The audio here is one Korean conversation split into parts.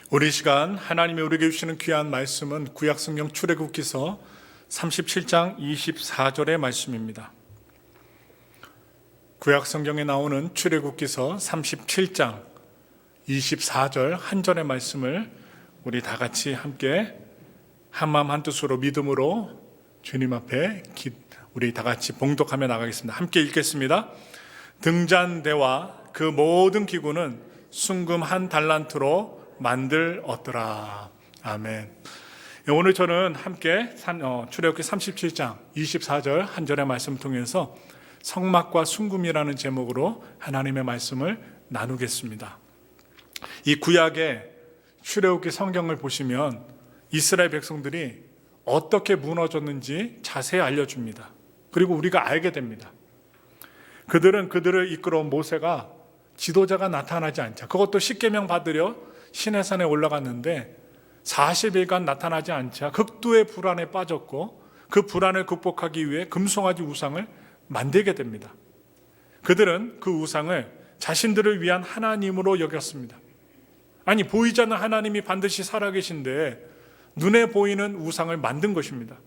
우리 시간 하나님이 우리에게 주시는 귀한 말씀은 구약성경 출애굽기서 37장 24절의 말씀입니다. 구약성경에 나오는 출애굽기서 37장 24절 한 절의 말씀을 우리 다 같이 함께 한마음 한뜻으로 믿음으로 주님 앞에 우리 다 같이 봉독하며 나가겠습니다. 함께 읽겠습니다. 등잔대와 그 모든 기구는 순금 한 달란트로 만들었더라. 아멘. 오늘 저는 함께 출애굽기 37장 24절 한 절의 말씀을 통해서 성막과 순금이라는 제목으로 하나님의 말씀을 나누겠습니다. 이 구약의 출애굽기 성경을 보시면 이스라엘 백성들이 어떻게 무너졌는지 자세히 알려줍니다. 그리고 우리가 알게 됩니다. 그들을 이끌어온 모세가 지도자가 나타나지 않자, 그것도 십계명 받으려 시내산에 올라갔는데 40일간 나타나지 않자 극도의 불안에 빠졌고, 그 불안을 극복하기 위해 금송아지 우상을 만들게 됩니다. 그들은 그 우상을 자신들을 위한 하나님으로 여겼습니다. 아니, 보이지 않는 하나님이 반드시 살아계신데 눈에 보이는 우상을 만든 것입니다.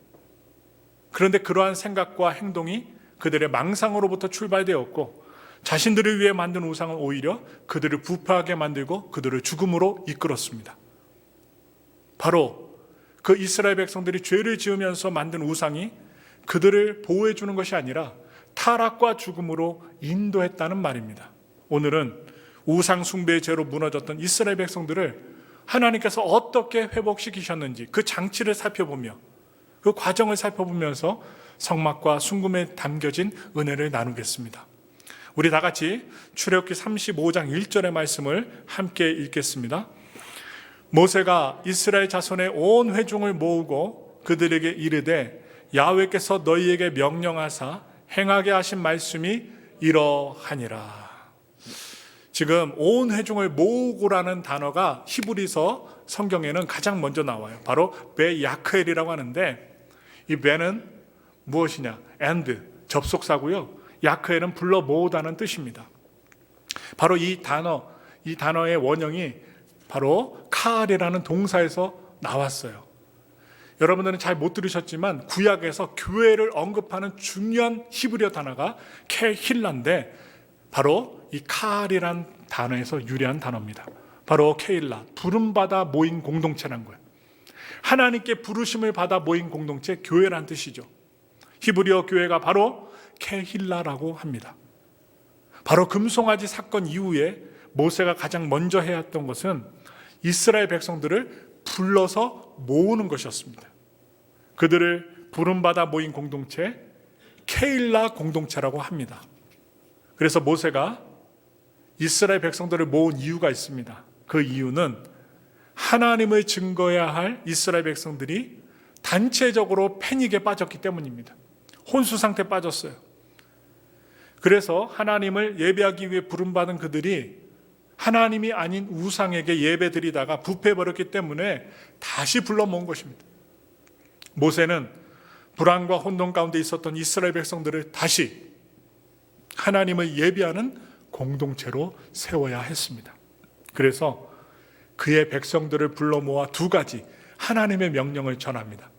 그런데 그러한 생각과 행동이 그들의 망상으로부터 출발되었고, 자신들을 위해 만든 우상은 오히려 그들을 부패하게 만들고 그들을 죽음으로 이끌었습니다. 바로 그 이스라엘 백성들이 죄를 지으면서 만든 우상이 그들을 보호해 주는 것이 아니라 타락과 죽음으로 인도했다는 말입니다. 오늘은 우상 숭배의 죄로 무너졌던 이스라엘 백성들을 하나님께서 어떻게 회복시키셨는지 그 장치를 살펴보며 그 과정을 살펴보면서 성막과 순금에 담겨진 은혜를 나누겠습니다. 우리 다 같이 출애굽기 35장 1절의 말씀을 함께 읽겠습니다. 모세가 이스라엘 자손의 온 회중을 모으고 그들에게 이르되, 야훼께서 너희에게 명령하사 행하게 하신 말씀이 이러하니라. 지금 온 회중을 모으고라는 단어가 히브리서 성경에는 가장 먼저 나와요. 바로 베야크엘이라고 하는데, 이 베는 무엇이냐? and, 접속사고요. 야크엘은 불러 모으다는 뜻입니다. 바로 이 단어의 원형이 바로 카알이라는 동사에서 나왔어요. 여러분들은 잘 못 들으셨지만 구약에서 교회를 언급하는 중요한 히브리어 단어가 케힐라인데, 바로 이 카알이란 단어에서 유래한 단어입니다. 바로 케일라, 부름받아 모인 공동체란 거예요. 하나님께 부르심을 받아 모인 공동체, 교회란 뜻이죠. 히브리어 교회가 바로 케힐라라고 합니다. 바로 금송아지 사건 이후에 모세가 가장 먼저 해야 했던 것은 이스라엘 백성들을 불러서 모으는 것이었습니다. 그들을 부름받아 모인 공동체, 케일라 공동체라고 합니다. 그래서 모세가 이스라엘 백성들을 모은 이유가 있습니다. 그 이유는 하나님을 증거해야 할 이스라엘 백성들이 단체적으로 패닉에 빠졌기 때문입니다. 혼수 상태에 빠졌어요. 그래서 하나님을 예배하기 위해 부름받은 그들이 하나님이 아닌 우상에게 예배드리다가 부패해버렸기 때문에 다시 불러 모은 것입니다. 모세는 불안과 혼돈 가운데 있었던 이스라엘 백성들을 다시 하나님을 예배하는 공동체로 세워야 했습니다. 그래서 그의 백성들을 불러 모아 두 가지 하나님의 명령을 전합니다.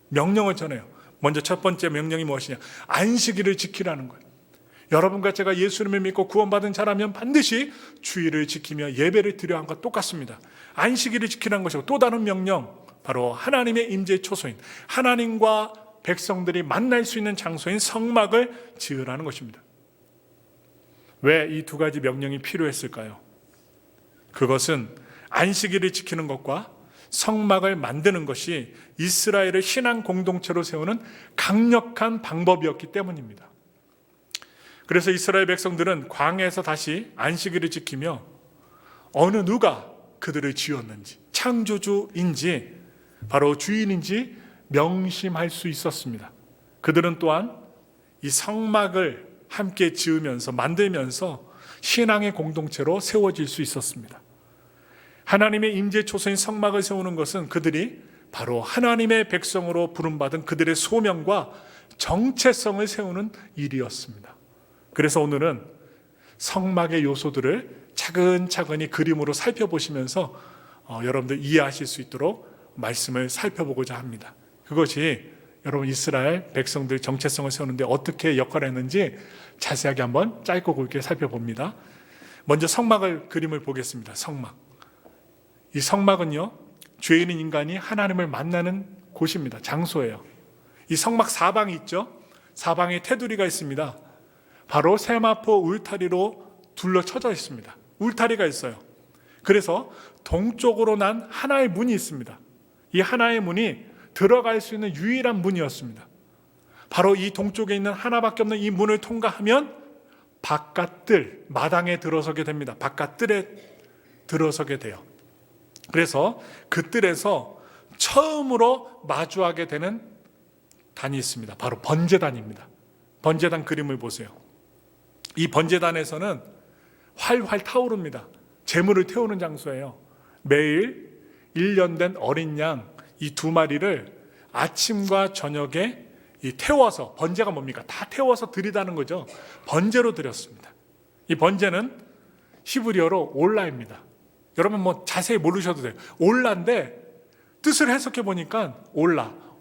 명령을 전해요. 먼저 첫 번째 명령이 무엇이냐? 안식일을 지키라는 거예요. 여러분과 제가 예수님을 믿고 구원받은 자라면 반드시 주일을 지키며 예배를 드려야 하는 것과 똑같습니다. 안식일을 지키라는 것이고, 또 다른 명령, 바로 하나님의 임재의 초소인, 하나님과 백성들이 만날 수 있는 장소인 성막을 지으라는 것입니다. 왜 이 두 가지 명령이 필요했을까요? 그것은 안식일을 지키는 것과 성막을 만드는 것이 이스라엘을 신앙 공동체로 세우는 강력한 방법이었기 때문입니다. 그래서 이스라엘 백성들은 광야에서 다시 안식일을 지키며 어느 누가 그들을 지었는지, 창조주인지 바로 주인인지 명심할 수 있었습니다. 그들은 또한 이 성막을 함께 지으면서 만들면서 신앙의 공동체로 세워질 수 있었습니다. 하나님의 임재 초소인 성막을 세우는 것은 그들이 바로 하나님의 백성으로 부름받은 그들의 소명과 정체성을 세우는 일이었습니다. 그래서 오늘은 성막의 요소들을 차근차근히 그림으로 살펴보시면서 여러분들 이해하실 수 있도록 말씀을 살펴보고자 합니다. 그것이 여러분 이스라엘 백성들 정체성을 세우는데 어떻게 역할을 했는지 자세하게 한번 짧고 굵게 살펴봅니다. 먼저 성막을 그림을 보겠습니다. 성막. 이 성막은요, 죄인인 인간이 하나님을 만나는 곳입니다. 장소예요. 이 성막 사방이 있죠. 사방에 테두리가 있습니다. 바로 세마포 울타리로 둘러쳐져 있습니다. 울타리가 있어요. 그래서 동쪽으로 난 하나의 문이 있습니다. 이 하나의 문이 들어갈 수 있는 유일한 문이었습니다. 바로 이 동쪽에 있는 하나밖에 없는 이 문을 통과하면 바깥뜰, 마당에 들어서게 됩니다. 바깥뜰에 들어서게 돼요. 그래서 그 뜰에서 처음으로 마주하게 되는 단이 있습니다. 바로 번제단입니다. 번제단 그림을 보세요. 이 번제단에서는 활활 타오릅니다. 재물을 태우는 장소예요. 매일 1년 된 어린 양 이 2마리를 아침과 저녁에 태워서, 번제가 뭡니까? 다 태워서 드리다는 거죠. 번제로 드렸습니다. 이 번제는 히브리어로 올라입니다. 여러분 자세히 모르셔도 돼요. 올라인데 뜻을 해석해 보니까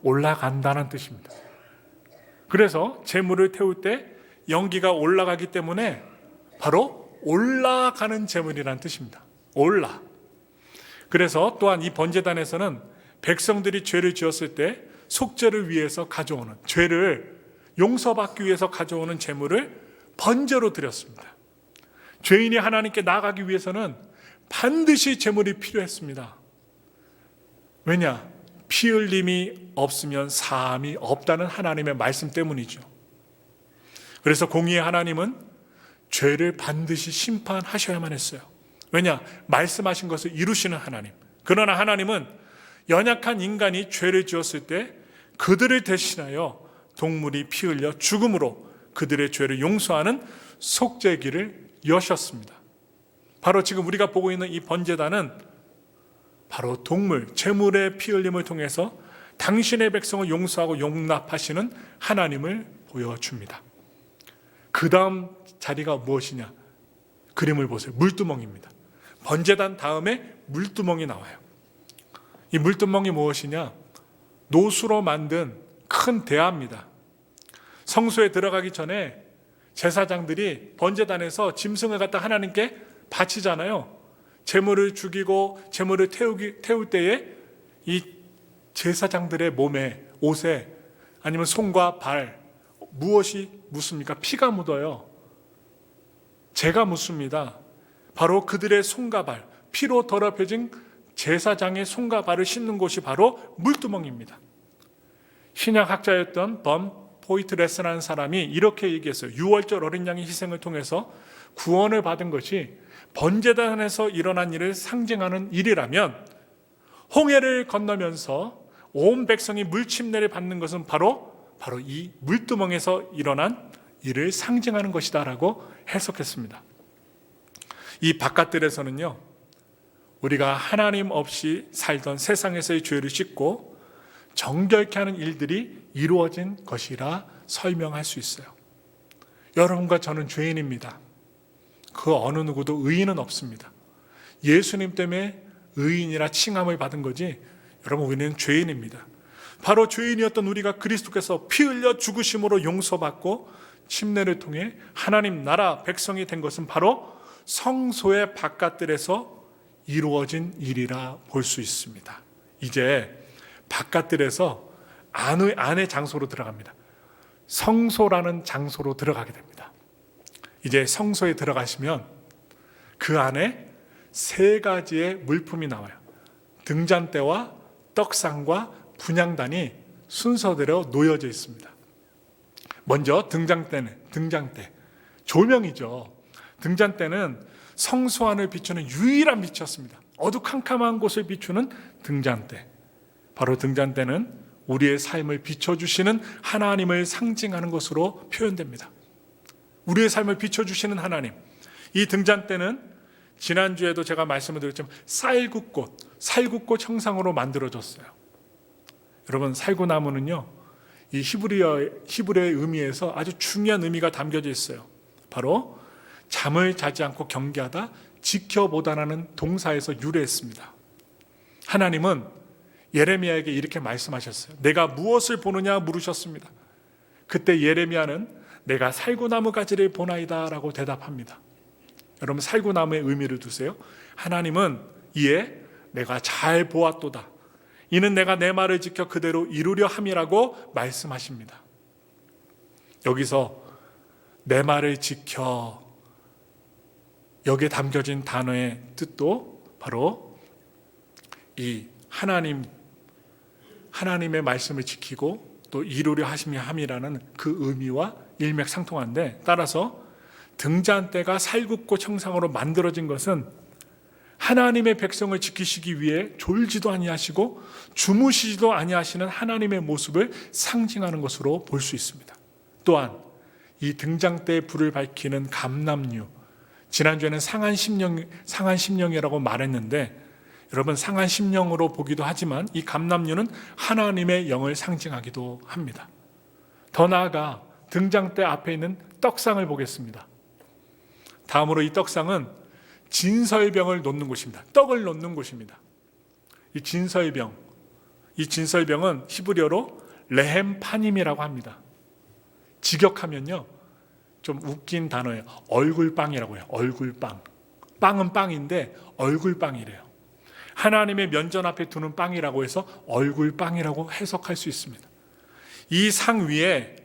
올라간다는 뜻입니다. 그래서 재물을 태울 때 연기가 올라가기 때문에 바로 올라가는 재물이라는 뜻입니다. 올라. 그래서 또한 이 번제단에서는 백성들이 죄를 지었을 때 속죄를 위해서 가져오는, 죄를 용서받기 위해서 가져오는 재물을 번제로 드렸습니다. 죄인이 하나님께 나아가기 위해서는 반드시 재물이 필요했습니다. 왜냐? 피 흘림이 없으면 사함이 없다는 하나님의 말씀 때문이죠. 그래서 공의의 하나님은 죄를 반드시 심판하셔야만 했어요. 왜냐? 말씀하신 것을 이루시는 하나님. 그러나 하나님은 연약한 인간이 죄를 지었을 때 그들을 대신하여 동물이 피 흘려 죽음으로 그들의 죄를 용서하는 속죄기를 여셨습니다. 바로 지금 우리가 보고 있는 이 번제단은 바로 동물, 재물의 피 흘림을 통해서 당신의 백성을 용서하고 용납하시는 하나님을 보여줍니다. 그 다음 자리가 무엇이냐? 그림을 보세요. 물두멍입니다. 번제단 다음에 물두멍이 나와요. 이 물두멍이 무엇이냐? 노수로 만든 큰 대야입니다. 성소에 들어가기 전에 제사장들이 번제단에서 짐승을 갖다 하나님께 바치잖아요. 제물을 죽이고 제물을 태울 때에 이 제사장들의 몸에, 옷에, 아니면 손과 발, 무엇이 묻습니까? 피가 묻어요. 재가 묻습니다. 바로 그들의 손과 발, 피로 더럽혀진 제사장의 손과 발을 씻는 곳이 바로 물두멍입니다. 신약학자였던 범 포이트레스라는 사람이 이렇게 얘기했어요. 6월절 어린 양의 희생을 통해서 구원을 받은 것이 번제단에서 일어난 일을 상징하는 일이라면 홍해를 건너면서 온 백성이 물침례를 받는 것은 바로 이 물두멍에서 일어난 일을 상징하는 것이다라고 해석했습니다. 이 바깥들에서는요, 우리가 하나님 없이 살던 세상에서의 죄를 씻고 정결케 하는 일들이 이루어진 것이라 설명할 수 있어요. 여러분과 저는 죄인입니다. 그 어느 누구도 의인은 없습니다. 예수님 때문에 의인이라 칭함을 받은 거지, 여러분 우리는 죄인입니다. 바로 죄인이었던 우리가 그리스도께서 피 흘려 죽으심으로 용서받고 침례를 통해 하나님 나라 백성이 된 것은 바로 성소의 바깥들에서 이루어진 일이라 볼 수 있습니다. 이제 바깥들에서 안의 장소로 들어갑니다. 성소라는 장소로 들어가게 됩니다. 이제 성소에 들어가시면 그 안에 3가지의 물품이 나와요. 등잔대와 떡상과 분향단이 순서대로 놓여져 있습니다. 먼저 등잔대, 조명이죠. 등잔대는 성소 안을 비추는 유일한 빛이었습니다. 어두캄캄한 곳을 비추는 등잔대. 바로 등잔대는 우리의 삶을 비춰주시는 하나님을 상징하는 것으로 표현됩니다. 우리의 삶을 비춰주시는 하나님. 이 등잔대는 지난주에도 제가 말씀을 드렸지만 살구꽃 형상으로 만들어졌어요. 여러분, 살구나무는요, 이 히브리어의 의미에서 아주 중요한 의미가 담겨져 있어요. 바로 잠을 자지 않고 경계하다, 지켜보다라는 동사에서 유래했습니다. 하나님은 예레미야에게 이렇게 말씀하셨어요. 내가 무엇을 보느냐 물으셨습니다. 그때 예레미야는 내가 살구나무 가지를 보나이다 라고 대답합니다. 여러분, 살구나무의 의미를 두세요. 하나님은 이에 내가 잘 보았도다. 이는 내가 내 말을 지켜 그대로 이루려 함이라고 말씀하십니다. 여기서 내 말을 지켜, 여기에 담겨진 단어의 뜻도 바로 이 하나님의 말씀을 지키고 또 이루려 함이라는 그 의미와 일맥상통한데, 따라서 등잔대가 살굽고 청상으로 만들어진 것은 하나님의 백성을 지키시기 위해 졸지도 아니하시고 주무시지도 아니하시는 하나님의 모습을 상징하는 것으로 볼 수 있습니다. 또한 이 등잔대에 불을 밝히는 감람류, 지난주에는 상한심령이라고 말했는데, 여러분, 상한심령으로 보기도 하지만 이 감람류는 하나님의 영을 상징하기도 합니다. 더 나아가 등잔대 앞에 있는 떡상을 보겠습니다. 다음으로 이 떡상은 진설병을 놓는 곳입니다. 떡을 놓는 곳입니다. 이 진설병은 히브리어로 레헴파님이라고 합니다. 직역하면요, 좀 웃긴 단어예요. 얼굴빵이라고 해요. 얼굴빵. 빵은 빵인데 얼굴빵이래요. 하나님의 면전 앞에 두는 빵이라고 해서 얼굴빵이라고 해석할 수 있습니다. 이 상 위에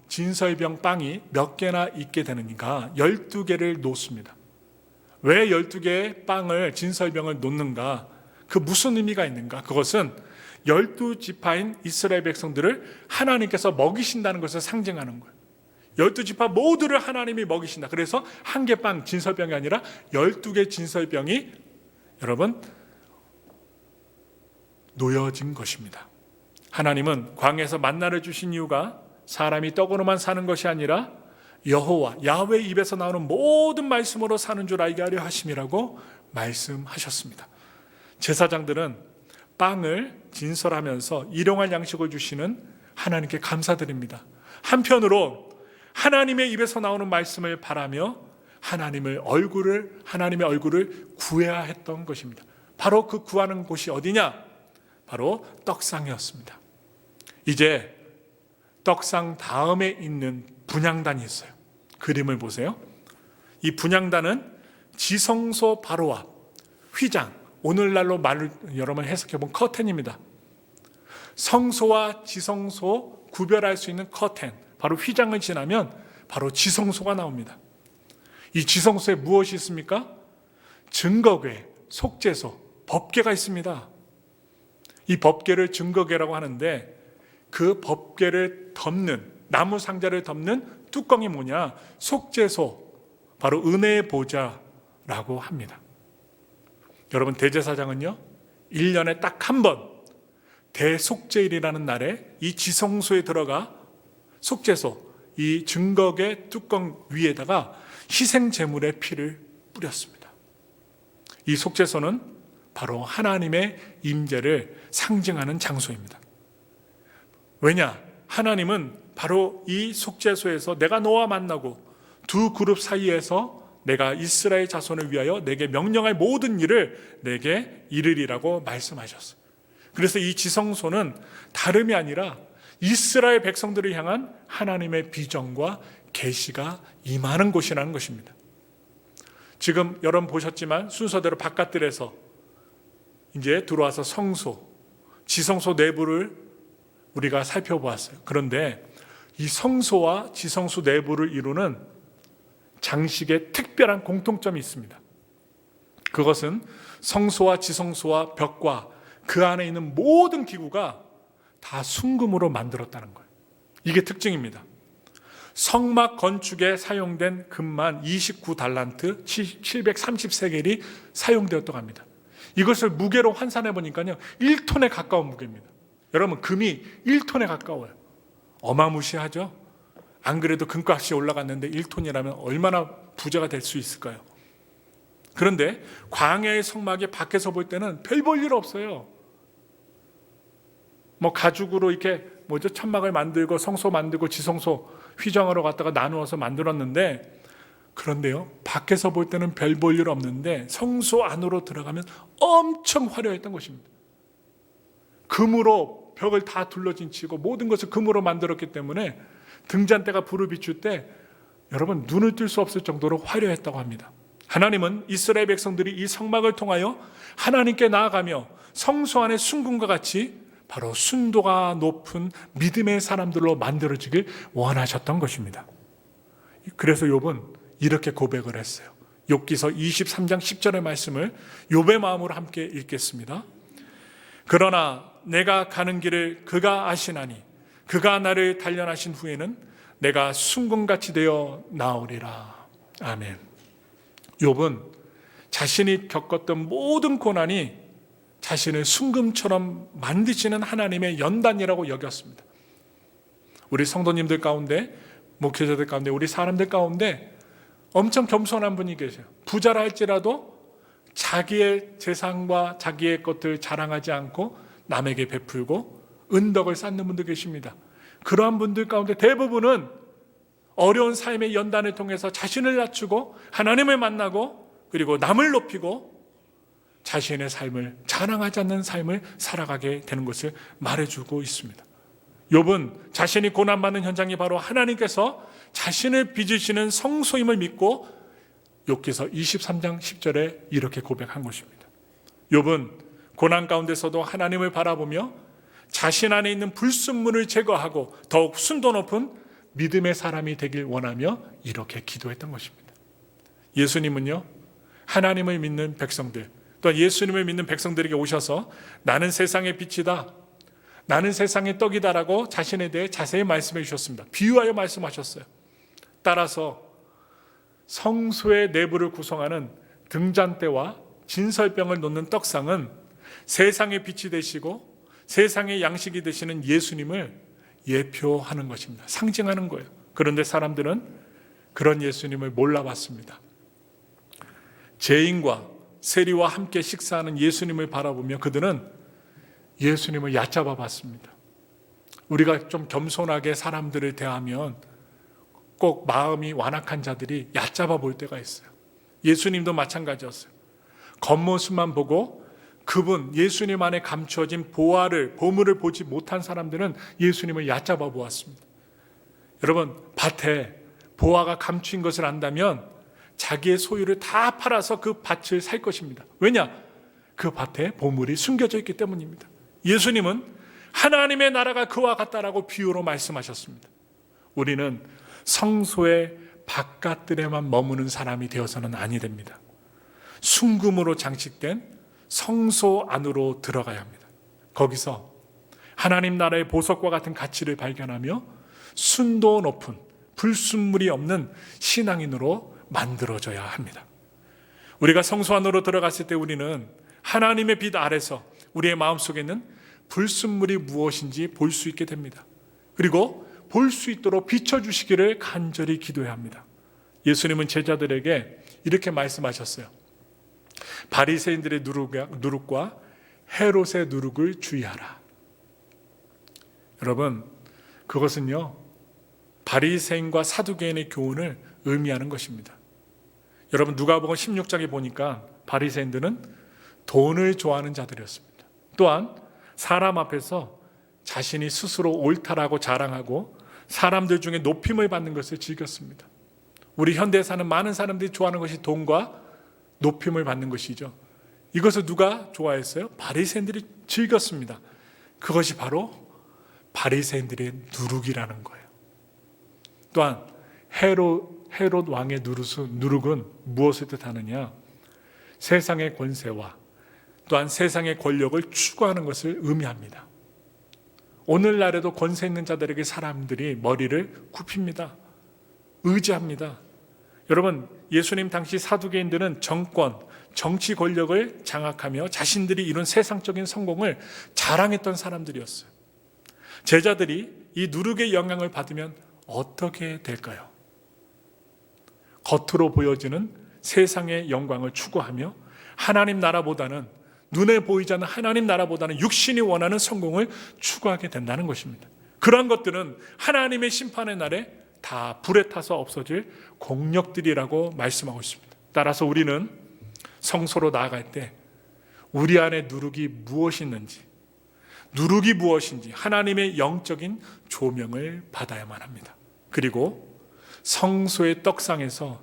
진설병 빵이 몇 개나 있게 되는가? 12개를 놓습니다. 왜 12개의 진설병을 놓는가? 그 무슨 의미가 있는가? 그것은 12지파인 이스라엘 백성들을 하나님께서 먹이신다는 것을 상징하는 거예요. 12지파 모두를 하나님이 먹이신다. 그래서 한 개 빵, 진설병이 아니라 12개 진설병이 여러분 놓여진 것입니다. 하나님은 광야에서 만나를 주신 이유가 사람이 떡으로만 사는 것이 아니라 여호와 야훼 입에서 나오는 모든 말씀으로 사는 줄 알게 하려 하심이라고 말씀하셨습니다. 제사장들은 빵을 진설하면서 일용할 양식을 주시는 하나님께 감사드립니다. 한편으로 하나님의 입에서 나오는 말씀을 바라며 하나님의 얼굴을 구해야 했던 것입니다. 바로 그 구하는 곳이 어디냐? 바로 떡상이었습니다. 이제 떡상 다음에 있는 분향단이 있어요. 그림을 보세요. 이 분향단은 지성소 바로 앞, 휘장, 오늘날로 말을 여러분 해석해본 커튼입니다. 성소와 지성소 구별할 수 있는 커튼, 바로 휘장을 지나면 바로 지성소가 나옵니다. 이 지성소에 무엇이 있습니까? 증거궤, 속죄소, 법궤가 있습니다. 이 법궤를 증거궤라고 하는데, 그 법궤를 덮는, 나무 상자를 덮는 뚜껑이 뭐냐? 속죄소, 바로 은혜의 보좌라고 합니다. 여러분, 대제사장은요 1년에 딱 한 번 대속죄일이라는 날에 이 지성소에 들어가 속죄소, 이 증거궤 뚜껑 위에다가 희생제물의 피를 뿌렸습니다. 이 속죄소는 바로 하나님의 임재를 상징하는 장소입니다. 왜냐? 하나님은 바로 이 속죄소에서 내가 너와 만나고 두 그룹 사이에서 내가 이스라엘 자손을 위하여 내게 명령할 모든 일을 내게 이르리라고 말씀하셨어요. 그래서 이 지성소는 다름이 아니라 이스라엘 백성들을 향한 하나님의 비전과 계시가 임하는 곳이라는 것입니다. 지금 여러분 보셨지만 순서대로 바깥들에서 이제 들어와서 성소, 지성소 내부를 우리가 살펴보았어요. 그런데 이 성소와 지성소 내부를 이루는 장식에 특별한 공통점이 있습니다. 그것은 성소와 지성소와 벽과 그 안에 있는 모든 기구가 다 순금으로 만들었다는 거예요. 이게 특징입니다. 성막 건축에 사용된 금만 29달란트 730세겔이 사용되었다고 합니다. 이것을 무게로 환산해 보니까요 1톤에 가까운 무게입니다. 여러분, 금이 1톤에 가까워요. 어마무시하죠? 안 그래도 금값이 올라갔는데 1톤이라면 얼마나 부자가 될 수 있을까요? 그런데 광야의 성막이 밖에서 볼 때는 별 볼 일 없어요. 가죽으로 이렇게 천막을 만들고 성소 만들고 지성소 휘장으로 갖다가 나누어서 만들었는데, 그런데요, 밖에서 볼 때는 별 볼 일 없는데 성소 안으로 들어가면 엄청 화려했던 것입니다. 금으로 벽을 다 둘러진 치고 모든 것을 금으로 만들었기 때문에 등잔대가 불을 비출 때 여러분 눈을 뜰 수 없을 정도로 화려했다고 합니다. 하나님은 이스라엘 백성들이 이 성막을 통하여 하나님께 나아가며 성소 안의 순금과 같이 바로 순도가 높은 믿음의 사람들로 만들어지길 원하셨던 것입니다. 그래서 욥은 이렇게 고백을 했어요. 욥기서 23장 10절의 말씀을 욥의 마음으로 함께 읽겠습니다. 그러나 내가 가는 길을 그가 아시나니 그가 나를 단련하신 후에는 내가 순금같이 되어 나오리라. 아멘. 욥은 자신이 겪었던 모든 고난이 자신을 순금처럼 만드시는 하나님의 연단이라고 여겼습니다. 우리 성도님들 가운데, 목회자들 가운데, 우리 사람들 가운데 엄청 겸손한 분이 계세요. 부자라 할지라도 자기의 재산과 자기의 것들 자랑하지 않고 남에게 베풀고 은덕을 쌓는 분도 계십니다. 그러한 분들 가운데 대부분은 어려운 삶의 연단을 통해서 자신을 낮추고 하나님을 만나고 그리고 남을 높이고 자신의 삶을 자랑하지 않는 삶을 살아가게 되는 것을 말해주고 있습니다. 욥은 자신이 고난받는 현장이 바로 하나님께서 자신을 빚으시는 성소임을 믿고 욥기서 23장 10절에 이렇게 고백한 것입니다. 욥은 고난 가운데서도 하나님을 바라보며 자신 안에 있는 불순물을 제거하고 더욱 순도 높은 믿음의 사람이 되길 원하며 이렇게 기도했던 것입니다. 예수님은요, 하나님을 믿는 백성들, 또한 예수님을 믿는 백성들에게 오셔서 나는 세상의 빛이다, 나는 세상의 떡이다라고 자신에 대해 자세히 말씀해 주셨습니다. 비유하여 말씀하셨어요. 따라서 성소의 내부를 구성하는 등잔대와 진설병을 놓는 떡상은 세상의 빛이 되시고 세상의 양식이 되시는 예수님을 예표하는 것입니다. 상징하는 거예요. 그런데 사람들은 그런 예수님을 몰라봤습니다. 죄인과 세리와 함께 식사하는 예수님을 바라보며 그들은 예수님을 얕잡아 봤습니다. 우리가 좀 겸손하게 사람들을 대하면 꼭 마음이 완악한 자들이 얕잡아 볼 때가 있어요. 예수님도 마찬가지였어요. 겉모습만 보고 그분 예수님 안에 감추어진 보물을 보지 못한 사람들은 예수님을 얕잡아 보았습니다. 여러분, 밭에 보화가 감추인 것을 안다면 자기의 소유를 다 팔아서 그 밭을 살 것입니다. 왜냐? 그 밭에 보물이 숨겨져 있기 때문입니다. 예수님은 하나님의 나라가 그와 같다라고 비유로 말씀하셨습니다. 우리는 성소의 바깥들에만 머무는 사람이 되어서는 아니 됩니다. 순금으로 장식된 성소 안으로 들어가야 합니다. 거기서 하나님 나라의 보석과 같은 가치를 발견하며 순도 높은 불순물이 없는 신앙인으로 만들어져야 합니다. 우리가 성소 안으로 들어갔을 때 우리는 하나님의 빛 아래서 우리의 마음속에 있는 불순물이 무엇인지 볼 수 있게 됩니다. 그리고 볼 수 있도록 비춰주시기를 간절히 기도해야 합니다. 예수님은 제자들에게 이렇게 말씀하셨어요. 바리새인들의 누룩과 헤롯의 누룩을 주의하라. 여러분, 그것은요, 바리새인과 사두개인의 교훈을 의미하는 것입니다. 여러분, 누가복음 16장에 보니까 바리새인들은 돈을 좋아하는 자들이었습니다. 또한 사람 앞에서 자신이 스스로 옳다라고 자랑하고 사람들 중에 높임을 받는 것을 즐겼습니다. 우리 현대에 사는 많은 사람들이 좋아하는 것이 돈과 높임을 받는 것이죠. 이것을 누가 좋아했어요? 바리새인들이 즐겼습니다. 그것이 바로 바리새인들의 누룩이라는 거예요. 또한 헤롯 왕의 누룩은 무엇을 뜻하느냐? 세상의 권세와 또한 세상의 권력을 추구하는 것을 의미합니다. 오늘날에도 권세 있는 자들에게 사람들이 머리를 굽힙니다. 의지합니다. 여러분, 예수님 당시 사두개인들은 정권, 정치 권력을 장악하며 자신들이 이룬 세상적인 성공을 자랑했던 사람들이었어요. 제자들이 이 누룩의 영향을 받으면 어떻게 될까요? 겉으로 보여지는 세상의 영광을 추구하며 하나님 나라보다는, 눈에 보이지 않는 하나님 나라보다는 육신이 원하는 성공을 추구하게 된다는 것입니다. 그러한 것들은 하나님의 심판의 날에 다 불에 타서 없어질 공력들이라고 말씀하고 있습니다. 따라서 우리는 성소로 나아갈 때 우리 안에 누룩이 무엇이 있는지, 누룩이 무엇인지 하나님의 영적인 조명을 받아야만 합니다. 그리고 성소의 떡상에서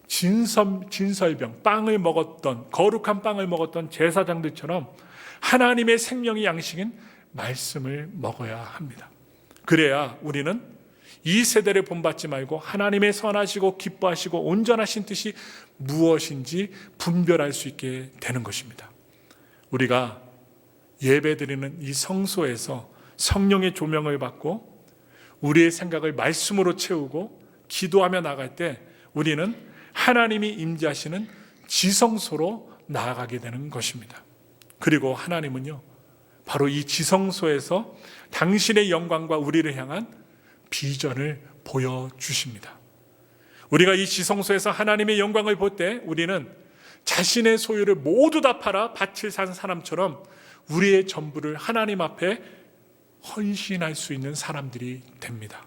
진설병, 빵을 먹었던, 거룩한 빵을 먹었던 제사장들처럼 하나님의 생명의 양식인 말씀을 먹어야 합니다. 그래야 우리는 이 세대를 본받지 말고 하나님의 선하시고 기뻐하시고 온전하신 뜻이 무엇인지 분별할 수 있게 되는 것입니다. 우리가 예배드리는 이 성소에서 성령의 조명을 받고 우리의 생각을 말씀으로 채우고 기도하며 나갈 때 우리는 하나님이 임재하시는 지성소로 나아가게 되는 것입니다. 그리고 하나님은요, 바로 이 지성소에서 당신의 영광과 우리를 향한 비전을 보여주십니다. 우리가 이 지성소에서 하나님의 영광을 볼 때 우리는 자신의 소유를 모두 다 팔아 밭을 산 사람처럼 우리의 전부를 하나님 앞에 헌신할 수 있는 사람들이 됩니다.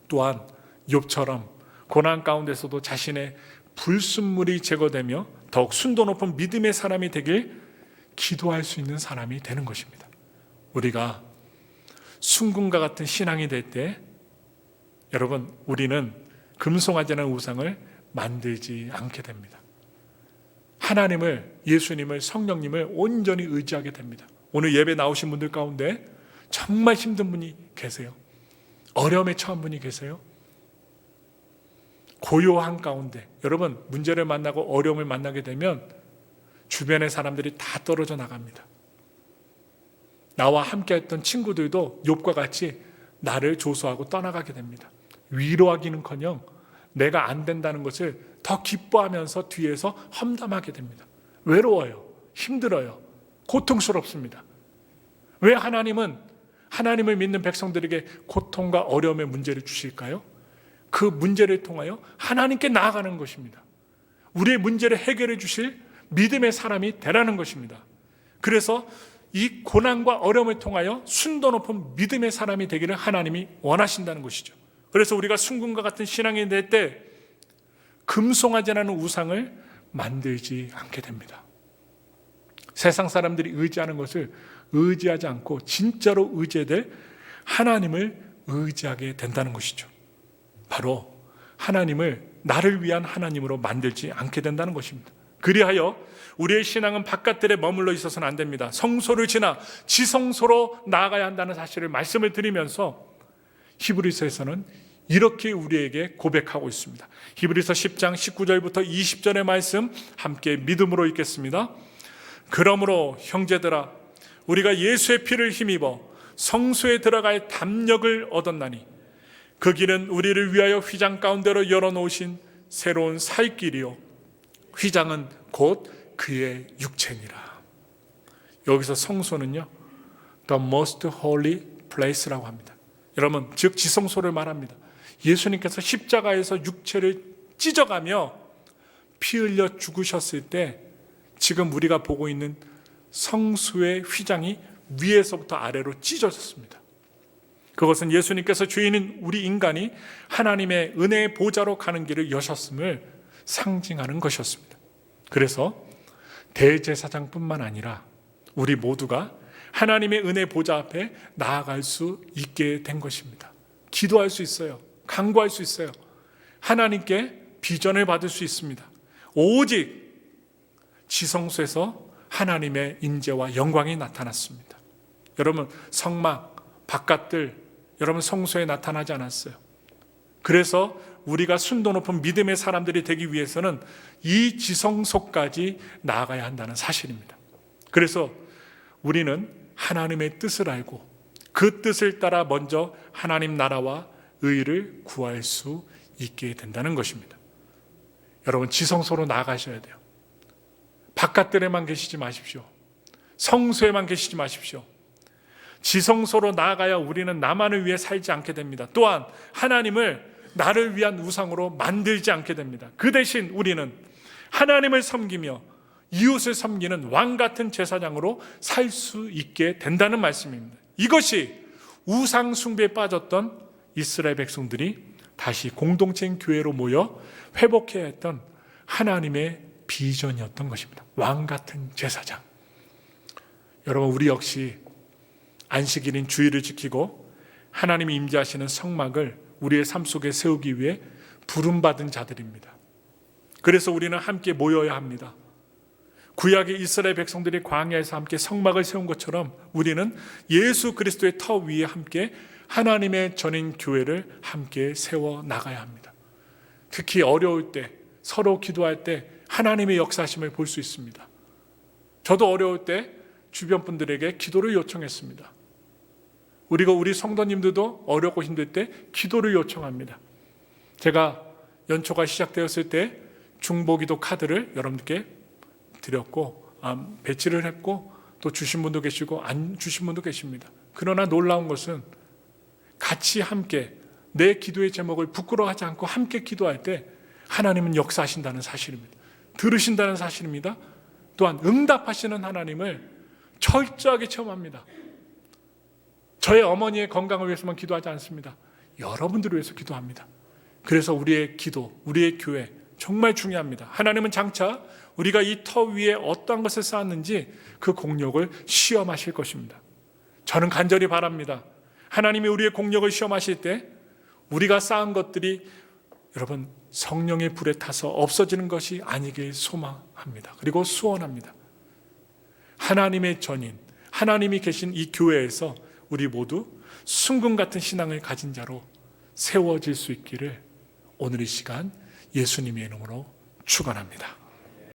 또한 욥처럼 고난 가운데서도 자신의 불순물이 제거되며 더욱 순도 높은 믿음의 사람이 되길 기도할 수 있는 사람이 되는 것입니다. 우리가 순금과 같은 신앙이 될 때 여러분, 우리는 금송아지 않은 우상을 만들지 않게 됩니다. 하나님을, 예수님을, 성령님을 온전히 의지하게 됩니다. 오늘 예배 나오신 분들 가운데 정말 힘든 분이 계세요. 어려움에 처한 분이 계세요. 고요한 가운데 여러분, 문제를 만나고 어려움을 만나게 되면 주변의 사람들이 다 떨어져 나갑니다. 나와 함께 했던 친구들도 욥과 같이 나를 조소하고 떠나가게 됩니다. 위로하기는커녕 내가 안 된다는 것을 더 기뻐하면서 뒤에서 험담하게 됩니다. 외로워요. 힘들어요. 고통스럽습니다. 왜 하나님을 믿는 백성들에게 고통과 어려움의 문제를 주실까요? 그 문제를 통하여 하나님께 나아가는 것입니다. 우리의 문제를 해결해 주실 믿음의 사람이 되라는 것입니다. 그래서 이 고난과 어려움을 통하여 순도 높은 믿음의 사람이 되기를 하나님이 원하신다는 것이죠. 그래서 우리가 순금과 같은 신앙이 될 때 금송아지 않은 우상을 만들지 않게 됩니다. 세상 사람들이 의지하는 것을 의지하지 않고 진짜로 의지될 하나님을 의지하게 된다는 것이죠. 바로 하나님을 나를 위한 하나님으로 만들지 않게 된다는 것입니다. 그리하여 우리의 신앙은 바깥들에 머물러 있어서는 안 됩니다. 성소를 지나 지성소로 나아가야 한다는 사실을 말씀을 드리면서 히브리서에서는 이렇게 우리에게 고백하고 있습니다. 히브리서 10장 19절부터 20절의 말씀 함께 믿음으로 읽겠습니다. 그러므로 형제들아, 우리가 예수의 피를 힘입어 성소에 들어갈 담력을 얻었나니 그 길은 우리를 위하여 휘장 가운데로 열어놓으신 새로운 살 길이요 휘장은 곧 그의 육체니라. 여기서 성소는요, The most holy place라고 합니다. 여러분, 즉 지성소를 말합니다. 예수님께서 십자가에서 육체를 찢어가며 피 흘려 죽으셨을 때 지금 우리가 보고 있는 성수의 휘장이 위에서부터 아래로 찢어졌습니다. 그것은 예수님께서 주인인 우리 인간이 하나님의 은혜의 보좌로 가는 길을 여셨음을 상징하는 것이었습니다. 그래서 대제사장뿐만 아니라 우리 모두가 하나님의 은혜 보좌 앞에 나아갈 수 있게 된 것입니다. 기도할 수 있어요. 간구할 수 있어요. 하나님께 비전을 받을 수 있습니다. 오직 지성소에서 하나님의 임재와 영광이 나타났습니다. 여러분, 성막, 바깥들, 여러분 성소에 나타나지 않았어요. 그래서 우리가 순도 높은 믿음의 사람들이 되기 위해서는 이 지성소까지 나아가야 한다는 사실입니다. 그래서 우리는 하나님의 뜻을 알고 그 뜻을 따라 먼저 하나님 나라와 의를 구할 수 있게 된다는 것입니다. 여러분, 지성소로 나아가셔야 돼요. 바깥들에만 계시지 마십시오. 성소에만 계시지 마십시오. 지성소로 나아가야 우리는 나만을 위해 살지 않게 됩니다. 또한 하나님을 나를 위한 우상으로 만들지 않게 됩니다. 그 대신 우리는 하나님을 섬기며 이웃을 섬기는 왕같은 제사장으로 살 수 있게 된다는 말씀입니다. 이것이 우상 숭배에 빠졌던 이스라엘 백성들이 다시 공동체인 교회로 모여 회복해야 했던 하나님의 비전이었던 것입니다. 왕 같은 제사장. 여러분, 우리 역시 안식일인 주일을 지키고 하나님이 임재하시는 성막을 우리의 삶 속에 세우기 위해 부름받은 자들입니다. 그래서 우리는 함께 모여야 합니다. 구약의 이스라엘 백성들이 광야에서 함께 성막을 세운 것처럼 우리는 예수 그리스도의 터 위에 함께 하나님의 전인 교회를 함께 세워 나가야 합니다. 특히 어려울 때, 서로 기도할 때 하나님의 역사하심을 볼 수 있습니다. 저도 어려울 때 주변 분들에게 기도를 요청했습니다. 우리 성도님들도 어렵고 힘들 때 기도를 요청합니다. 제가 연초가 시작되었을 때 중보기도 카드를 여러분들께 드렸고 배치를 했고 또 주신 분도 계시고 안 주신 분도 계십니다. 그러나 놀라운 것은 같이 함께 내 기도의 제목을 부끄러워하지 않고 함께 기도할 때 하나님은 역사하신다는 사실입니다. 들으신다는 사실입니다. 또한 응답하시는 하나님을 철저하게 체험합니다. 저의 어머니의 건강을 위해서만 기도하지 않습니다. 여러분들을 위해서 기도합니다. 그래서 우리의 기도, 우리의 교회 정말 중요합니다. 하나님은 장차 우리가 이 터 위에 어떠한 것을 쌓았는지 그 공력을 시험하실 것입니다. 저는 간절히 바랍니다. 하나님이 우리의 공력을 시험하실 때 우리가 쌓은 것들이 여러분 성령의 불에 타서 없어지는 것이 아니길 소망합니다. 그리고 소원합니다. 하나님의 전인, 하나님이 계신 이 교회에서 우리 모두 순금 같은 신앙을 가진 자로 세워질 수 있기를 오늘 이 시간 예수님의 이름으로 축원합니다.